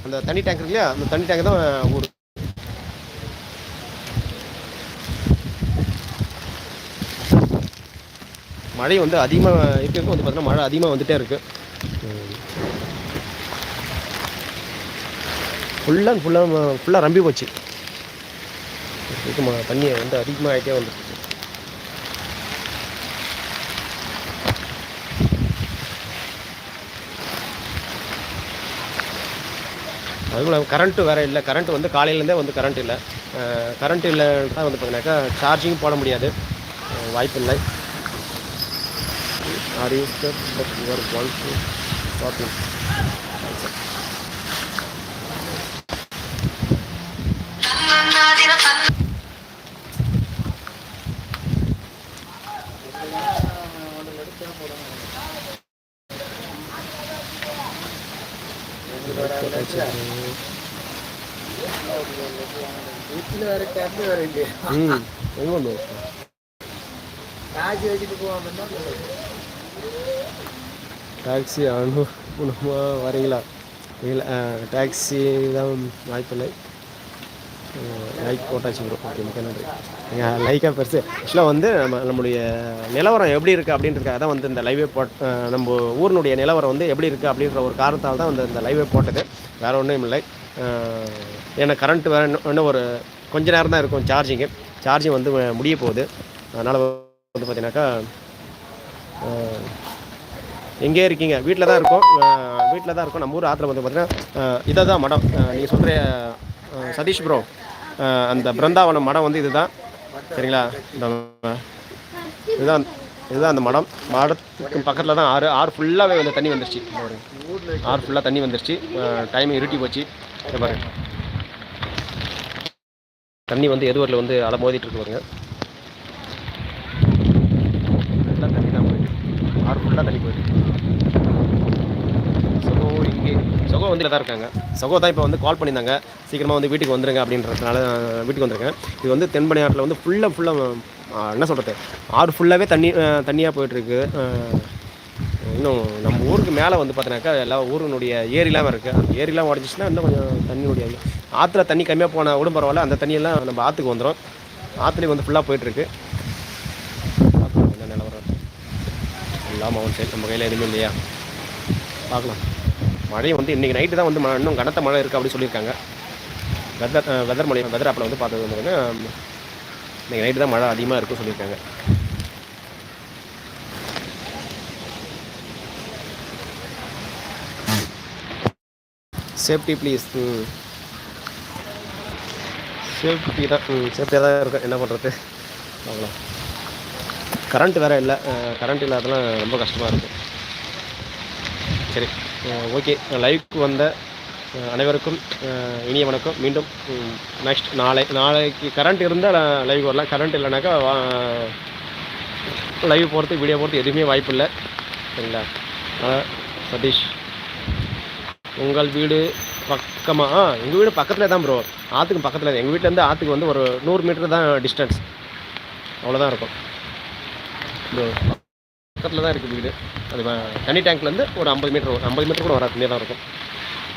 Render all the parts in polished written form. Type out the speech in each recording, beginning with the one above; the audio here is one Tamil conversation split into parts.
அந்த தண்ணி டேங்க் இருக்கு இல்லையா, அந்த தண்ணி டேங்க் தான் ஊர். மழை வந்து அதிகமாக இருக்கிறது வந்து பார்த்தீங்கன்னா மழை அதிகமாக வந்துகிட்டே இருக்குது. ஃபுல்லாக ரம்பி போச்சு. தண்ணியை வந்து அதிகமாக ஆகிட்டே வந்துருக்கு. அதுக்குள்ள கரண்ட்டு வேறு இல்லை. கரண்ட்டு வந்து காலையிலேருந்தே வந்து கரண்ட் இல்லை. கரண்ட் இல்லைன்னா வந்து பார்த்தீங்கன்னாக்கா சார்ஜிங் போட முடியாது, வாய்ப்பு இல்லை. வீட்டில் வேறு கரண்ட் வேறு இல்லை. எங்கே வந்து டாக்ஸி வச்சுட்டு போவாங்கன்னா டாக்ஸி அனுப்பணுமா, வரீங்களா? இல்லை, டாக்ஸி தான் வாய்ப்பில்லை. லைக் போட்டாச்சு ப்ரோ. ஓகே, மிக்க நன்றி. நீங்கள் லைக்காக பெருசு. ஆக்சுவலாக வந்து நம்மளுடைய நிலவரம் எப்படி இருக்குது அப்படின்றதுக்காக தான் வந்து இந்த லைவே நம்ம ஊரினுடைய நிலவரம் வந்து எப்படி இருக்குது அப்படின்ற ஒரு காரணத்தால் தான் வந்து இந்த லைவே போட்டது, வேறு ஒன்றும் இல்லை. ஏன்னா கரண்ட்டு வேறு இன்னும் ஒரு கொஞ்ச நேரம் தான் இருக்கும் சார்ஜிங் வந்து முடிய போகுது. அதனால் வந்து பார்த்தீங்கன்னாக்கா எங்கே இருக்கீங்க? வீட்டில் தான் இருக்கோம். நம்ம ஊர் ஆற்றுல வந்து பார்த்தீங்கன்னா இதை தான் மடம். நீங்கள் சொல்கிற சதீஷ் ப்ரோ, அந்த பிருந்தாவனம் மடம் வந்து இதுதான், சரிங்களா? இதுதான் அந்த மடத்துக்கு பக்கத்தில் தான் ஆறு ஃபுல்லாகவே வந்து தண்ணி வந்துருச்சு. ஆறு ஃபுல்லாக தண்ணி வந்துருச்சு. டைம் இருட்டி போச்சு. பாருங்க, தண்ணி வந்து எதுவரில் வந்து அலை மோதிட்டு இருக்கு பாருங்க. எல்லாம் தண்ணி தான் போயிட்டு, ஆறு ஃபுல்லாக தண்ணி போயிட்டு. சகோ வந்து தான் இருக்காங்க. சகோ தான் இப்போ வந்து கால் பண்ணியிருந்தாங்க, சீக்கிரமாக வந்து வீட்டுக்கு வந்துருங்க அப்படின்றதுனால வீட்டுக்கு வந்துருக்கேன். இது வந்து தென்பனையாற்றில் வந்து ஃபுல்லாக என்ன சொல்கிறது, ஆறு ஃபுல்லாகவே தண்ணியாக போயிட்டுருக்கு. இன்னும் நம்ம ஊருக்கு மேலே வந்து பார்த்தீங்கன்னாக்கா எல்லா ஊரினுடைய ஏரிலாம் இருக்குது. அந்த ஏரிலாம் உடஞ்சிச்சுன்னா இன்னும் கொஞ்சம் தண்ணியுடைய ஆற்றுல தண்ணி கம்மியாக போன கூட பரவாயில்ல, அந்த தண்ணியெல்லாம் நம்ம ஆற்றுக்கு வந்துடும். ஆற்றுலேயும் வந்து ஃபுல்லாக போயிட்டுருக்கு. என்ன நிலவரம் எல்லாம் மவுண்ட் சைடு, நம்ம கையில் எதுவுமே இல்லையா, பார்க்கலாம். மழை வந்து இன்றைக்கி நைட்டு தான் வந்து இன்னும் கனத்த மழை இருக்குது அப்படி சொல்லியிருக்காங்க. வெதர் ஆப்பில் வந்து பார்த்தது வந்து இன்றைக்கி நைட்டு தான் மழை அதிகமாக இருக்குன்னு சொல்லியிருக்காங்க. Safety please. சேஃப்டியாக தான் இருக்கும், என்ன பண்ணுறது, பார்க்கலாம். கரண்ட் வேறு இல்லை. கரண்ட் இல்லாதெல்லாம் ரொம்ப கஷ்டமாக இருக்குது. சரி, ஓகே. லைவுக்கு வந்த அனைவருக்கும் இனிய வணக்கம். மீண்டும் நெக்ஸ்ட் நாளைக்கு கரண்ட் இருந்தால் லைவ் வரலாம். கரண்ட் இல்லைனாக்கா லைவ் போகிறது, வீடியோ போகிறது எதுவுமே வாய்ப்பு இல்லை, சரிங்களா? சதீஷ், உங்கள் வீடு பக்கமாக? எங்கள் வீடு பக்கத்தில் தான் ப்ரோ, ஆற்றுக்கு பக்கத்தில் தான். எங்கள் வீட்டிலேருந்து ஆற்றுக்கு வந்து ஒரு 100 மீட்டர் தான் டிஸ்டன்ஸ், அவ்வளோதான் இருக்கும் ப்ரோ. பக்கத்தில் தான் இருக்குது வீடு. அது தண்ணி டேங்க்லேருந்து ஒரு 50 மீட்டர் கூட வராது, தான் இருக்கும்.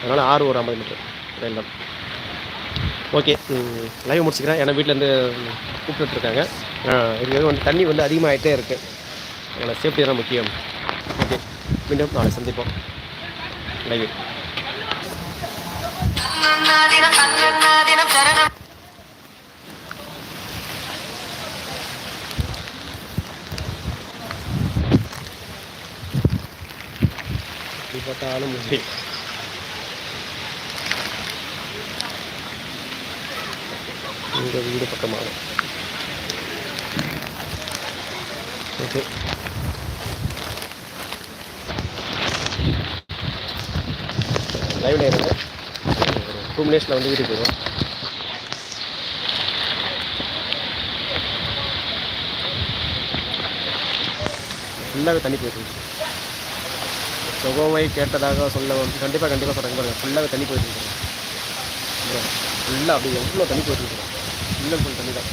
அதனால் ஆறு ஒரு 50 மீட்டர் ரயில் தான். ஓகே, லைவ் முடிச்சுக்கிறேன். ஏன்னா வீட்டிலேருந்து கூப்பிட்டுருக்காங்க. இது வந்து தண்ணி வந்து அதிகமாகிட்டே இருக்குது. அதனால் சேஃப்டி தான் முக்கியம். ஓகே, மீண்டும் நாளை சந்திப்போம். லைவ் பார்த்தாலும் முடியும். உங்கள் வீடு பக்கமாக. ஓகே, லைவ்ல இருங்க. 2 மினிட்ஸில் வந்து வீட்டுக்கு போயிடும். ஃபுல்லாகவே தண்ணி போயிட்டு சுகவை கேட்டதாக சொல்ல கண்டிப்பாக சொல்கிறேன் பாருங்கள். ஃபுல்லாகவே தண்ணி போயிட்டு ஃபுல்லாக அப்படி எவ்வளோ தண்ணி போயிட்டு ஃபுல்லாக தண்ணி தான்.